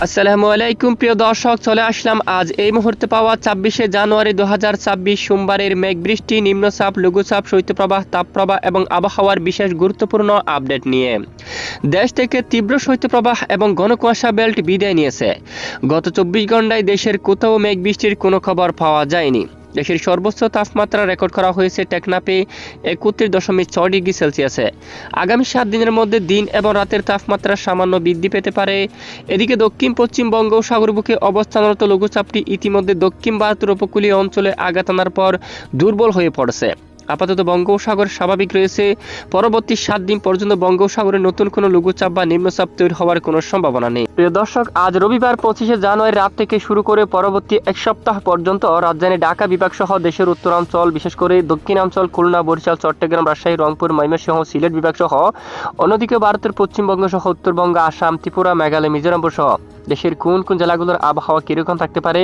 আসসালামু আলাইকুম প্রিয় দর্শক, চলে আসলাম আজ এই মুহূর্তে পাওয়া ২৬শে জানুয়ারি ২০২৬ সোমবারের মেঘবৃষ্টি, নিম্নচাপ, লঘুচাপ, শৈত্যপ্রবাহ, তাপপ্রবাহ এবং আবহাওয়ার বিশেষ গুরুত্বপূর্ণ আপডেট নিয়ে। দেশ থেকে তীব্র শৈত্যপ্রবাহ এবং ঘন কুয়াশা বেল্ট বিদায় নিয়েছে। গত ২৪ ঘন্টায় দেশের কোথাও মেঘবৃষ্টির কোনো খবর পাওয়া যায়নি। দেশের সর্বোচ্চ তাপমাত্রা রেকর্ড করা হয়েছে টেকনাফে ৩১.৬ ডিগ্রি সেলসিয়াসে। আগামী ৭ দিনের মধ্যে দিন এবং রাতের তাপমাত্রা সামান্য বৃদ্ধি পেতে পারে। এদিকে দক্ষিণ পশ্চিম বঙ্গোপসাগর বুকে অবস্থানরত লঘুচাপটি ইতিমধ্যে দক্ষিণ ভারতের উপকূলীয় অঞ্চলে আঘাত আনার পর দুর্বল হয়ে পড়েছে। আপাতত বঙ্গোপসাগর স্বাভাবিক রয়েছে। পরবর্তী ৭ দিন পর্যন্ত বঙ্গোপসাগরে নতুন কোনো লঘুচাপ বা নিম্নচাপ তৈরি হওয়ার কোনো সম্ভাবনা নেই। প্রিয় দর্শক, আজ রবিবার ২৫শে জানুয়ারি রাত থেকে শুরু করে পরবর্তী এক সপ্তাহ পর্যন্ত রাজধানী ঢাকা বিভাগ সহ দেশের উত্তরাঞ্চল, বিশেষ করে দক্ষিণাঞ্চল, খুলনা, বরিশাল, চট্টগ্রাম, রাজশাহী, রংপুর, ময়মনসিংহ, সিলেট বিভাগ সহ অন্যদিকে ভারতের পশ্চিমবঙ্গ সহ উত্তরবঙ্গ, আসাম, ত্রিপুরা, মেঘালয়, মিজোরাম সহ দেশের কোন কোন জেলাগুলোর আবহাওয়া কিরকম থাকতে পারে,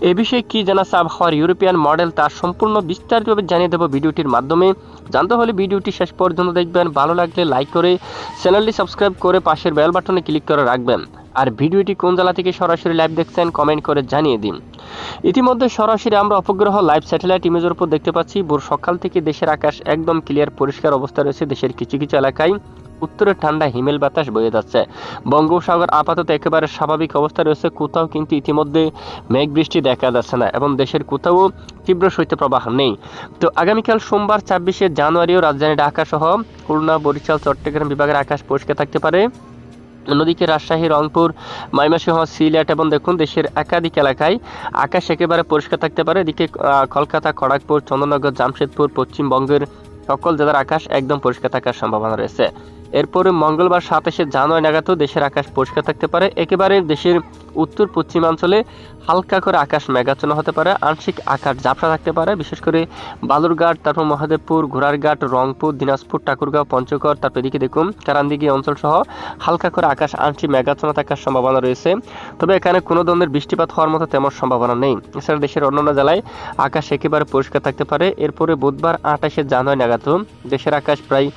এ বিষয়ে কি জানাচ্ছে আবহাওয়ার ইউরোপিয়ান মডেল, তার সম্পূর্ণ বিস্তারিতভাবে জানিয়ে দেব ভিডিওটির মাধ্যমে। জানতে হলে ভিডিওটি শেষ পর্যন্ত দেখবেন। ভালো লাগলে লাইক করে চ্যানেলটি সাবস্ক্রাইব করে পাশের বেল বাটনে ক্লিক করে রাখবেন। আর ভিডিওটি কোন জেলা থেকে সরাসরি লাইভ দেখছেন কমেন্ট করে জানিয়ে দিন। ইতিমধ্যে সরাসরি আমরা উপগ্রহ লাইভ স্যাটেলাইট ইমেজের উপর দেখতে পাচ্ছি ভোর সকাল থেকে দেশের আকাশ একদম ক্লিয়ার পরিষ্কার অবস্থা রয়েছে। দেশের কিছু কিছু এলাকায় উত্তরের ঠান্ডা হিমেল বাতাস বয়ে যাচ্ছে। বঙ্গোপসাগর আপাতত একেবারে স্বাভাবিক অবস্থা রয়েছে। কোথাও কিন্তু ইতিমধ্যে মেঘ বৃষ্টি দেখা যাচ্ছে না এবং দেশের কোথাও তীব্র শৈত্যপ্রবাহ নেই। তো আগামীকাল সোমবার ২৬শে জানুয়ারিও রাজধানী ঢাকা সহ খুলনা, বরিশাল, চট্টগ্রাম বিভাগের আকাশ পরিষ্কার থাকতে পারে। অন্যদিকে রাজশাহী, রংপুর, ময়মনসিংহ, সিলেট এবং দেখুন দেশের একাধিক এলাকায় আকাশ একেবারে পরিষ্কার থাকতে পারে। এদিকে কলকাতা, খড়গপুর, চন্দননগর, জামশেদপুর, পশ্চিমবঙ্গের সকল জেলার আকাশ একদম পরিষ্কার থাকার সম্ভাবনা রয়েছে। এরপরে মঙ্গলবার ২৭শে জানুয়ারি নাগাদও দেশের আকাশ পরিষ্কার থাকতে পারে। একেবারে দেশের উত্তর পশ্চিমাঞ্চলে হালকা করে আকাশ মেঘাচ্ছন্ন হতে পারে, আংশিক আকাশ ঝাপসা থাকতে পারে। বিশেষ করে বালুরঘাট, তারপর মহাদেবপুর, ঘোড়ারঘাট, রংপুর, দিনাজপুর, ঠাকুরগাঁও, পঞ্চগড়, তারপর এদিকে দেখুন কারান্দিঘি অঞ্চল সহ হালকা করে আকাশ আংশিক মেঘাচ্ছন্ন থাকার সম্ভাবনা রয়েছে। তবে এখানে কোনো ধরনের বৃষ্টিপাত হওয়ার মতো তেমন সম্ভাবনা নেই। এছাড়া দেশের অন্যান্য জেলায় আকাশ একেবারে পরিষ্কার থাকতে পারে। এরপরে বুধবার ২৮শে জানুয়ারি নাগাদ দেশের আকাশ প্রায়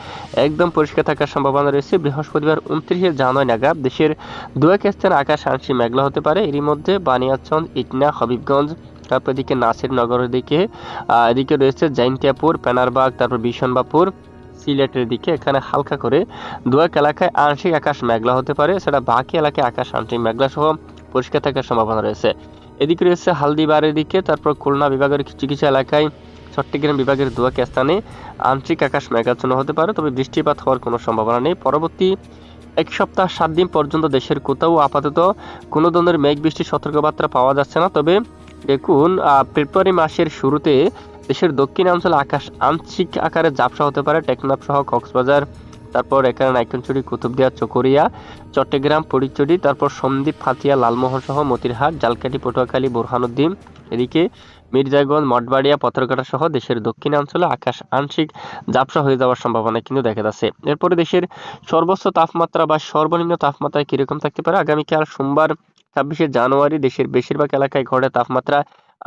একদম পরিষ্কার থাকার সম্ভাবনা রয়েছে। বৃহস্পতিবার ২৯শে জানুয়ারি নাগাদ দেশের দু এক স্থানে আকাশ আংশিক মেঘলা হতে পারে। এরই মধ্যে বানিয়াচং, ইটনা, হবিবগঞ্জ, তারপর এদিকে নাসিরনগরের দিকে এদিকে রয়েছে জাইন্তিয়াপুর, পেনারবাগ, তারপর বিশনবাপুর, সিলেটের দিকে এখানে হালকা করে দু এক এলাকায় আংশিক আকাশ মেঘলা হতে পারে। সেটা বাকি এলাকায় আকাশ আংশিক মেঘলা সহ পরিষ্কার থাকার সম্ভাবনা রয়েছে। এদিকে রয়েছে হালদিবারের দিকে, তারপর খুলনা বিভাগের কিছু কিছু এলাকায়, চট্টগ্রাম বিভাগের দু এক স্থানে আংশিক আকাশ মেঘাচ্ছন্ন হতে পারে। তবে বৃষ্টিপাত হওয়ার কোনো সম্ভাবনা নেই। পরবর্তী এক সপ্তাহ ৭ দিন পর্যন্ত দেশের কোথাও আপাতত কোনো ধরনের মেঘ বৃষ্টির সতর্কবার্তা পাওয়া যাচ্ছে না। তবে দেখুন ফেব্রুয়ারি মাসের শুরুতে দেশের দক্ষিণাঞ্চলে আকাশ আংশিক আকারে ঝাপসা হতে পারে। টেকনাফ সহ কক্সবাজার, তারপর এখানে নাইকনচুরি, কুতুবদিয়া, চকরিয়া, চট্টগ্রাম, ফটিকছড়ি, তারপর সন্দ্বীপ, হাতিয়া, লালমোহন সহ মতিরহাট, জালকাঠি, পটুয়াখালী, বোরহানুদ্দিন, এদিকে মির্জাগঞ্জ, মঠবাড়িয়া, পাথরঘাটা সহ দেশের দক্ষিণাঞ্চলে আকাশ আংশিক ঝাপসা হয়ে যাওয়ার সম্ভাবনা কিন্তু দেখা যাচ্ছে। এরপরে দেশের সর্বোচ্চ তাপমাত্রা বা সর্বনিম্ন তাপমাত্রা কিরকম থাকতে পারে। আগামীকাল সোমবার ২৬শে জানুয়ারি দেশের বেশিরভাগ এলাকায় গড়ে তাপমাত্রা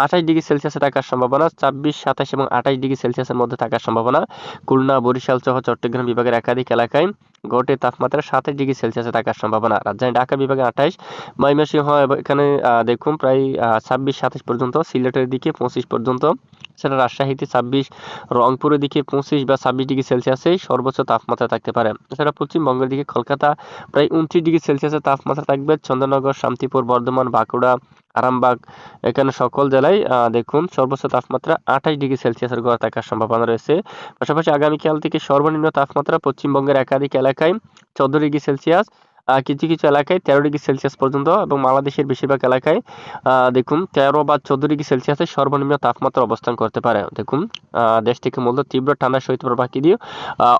২৮ ডিগ্রি সেলসিয়াসে থাকার সম্ভাবনা। ২৬, ২৭ এবং ২৮ ডিগ্রি সেলসিয়াসের মধ্যে থাকার সম্ভাবনা। খুলনা, বরিশাল সহ চট্টগ্রাম বিভাগের একাধিক এলাকায় গড়ে তাপমাত্রা ২৭ ডিগ্রি সেলসিয়াসে থাকার সম্ভাবনা। রাজধানী ঢাকা বিভাগে ২৮, ময়মনসিংহ এখানে দেখুন প্রায় ২৬, ২৭ পর্যন্ত, সিলেটের দিকে ২৫ পর্যন্ত, সেটা রাজশাহীতে ২৬, রংপুরের দিকে ২৫ বা ২৬ ডিগ্রি সেলসিয়াসে সর্বোচ্চ তাপমাত্রা থাকতে পারে। এছাড়া পশ্চিমবঙ্গের দিকে কলকাতা প্রায় ২৯ ডিগ্রি সেলসিয়াসের তাপমাত্রা থাকবে। চন্দননগর, শান্তিপুর, বর্ধমান, বাঁকুড়া, আরামবাগ এখানে সকল জেলায় দেখুন সর্বোচ্চ তাপমাত্রা ২৮ ডিগ্রি সেলসিয়াসের গড় থাকার সম্ভাবনা রয়েছে। পাশাপাশি আগামীকাল থেকে সর্বনিম্ন তাপমাত্রা পশ্চিমবঙ্গের একাধিক এলাকায় ১৪ ডিগ্রি সেলসিয়াস, কিছু কিছু এলাকায় ১৩ ডিগ্রি সেলসিয়াস পর্যন্ত এবং বাংলাদেশের বেশিরভাগ এলাকায় দেখুন ১৩ বা ১৪ ডিগ্রি সেলসিয়াসের সর্বনিম্ন তাপমাত্রা অবস্থান করতে পারে। দেখুন দেশ থেকে মূলত তীব্র ঠান্ডা শৈত্যপ্রবাহ দিয়ে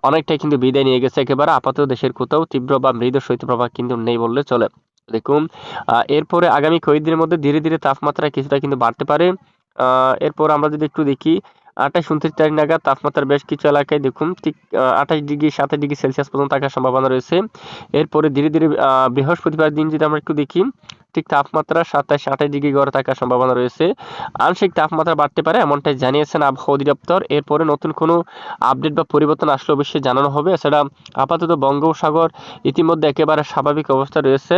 অনেকটাই কিন্তু বিদায় নিয়ে গেছে। একেবারে আপাতত দেশের কোথাও তীব্র বা মৃদু শৈত্যপ্রবাহ কিন্তু নেই বললে চলে। দেখুন এরপরে আগামী কয়েকদিনের মধ্যে ধীরে ধীরে তাপমাত্রা কিছুটা কিন্তু বাড়তে পারে। এরপর আমরা যদি একটু দেখি ২৮, ২৯ তারিখ নাগাদ তাপমাত্রা বেশ কিছু এলাকায় দেখুন ঠিক ২৮ ডিগ্রি, ২৭ ডিগ্রি সেলসিয়াস পর্যন্ত থাকার সম্ভাবনা রয়েছে। এরপরে ধীরে ধীরে বৃহস্পতিবার দিন যদি আমরা একটু দেখি বার্ষিক তাপমাত্রা 27-28 ডিগ্রি গড় থাকার সম্ভাবনা রয়েছে। আংশিক তাপমাত্রা বাড়তে পারে এমনটাই জানিয়েছেন আবহাওয়া অধিদপ্তর। এরপরে নতুন কোনো আপডেট বা পরিবর্তন আসলে অবশ্যই জানানো হবে। এছাড়া আপাতত বঙ্গোপসাগর ইতিমধ্যে একেবারে স্বাভাবিক অবস্থা রয়েছে।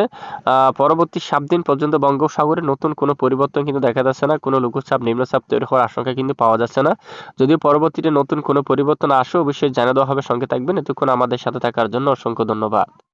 পরবর্তী 7 দিন পর্যন্ত বঙ্গোপসাগরে নতুন কোনো পরিবর্তন কিন্তু দেখা যাচ্ছে না, কোনো লঘুচাপ নিম্নচাপ তৈরি হওয়ার আশঙ্কা কিন্তু পাওয়া যাচ্ছে না। যদিও পরবর্তীতে নতুন কোনো পরিবর্তন আসে অবশ্যই জানিয়ে দেওয়া হবে, সঙ্গে থাকবেন। এতক্ষণ আমাদের সাথে থাকার জন্য অসংখ্য ধন্যবাদ।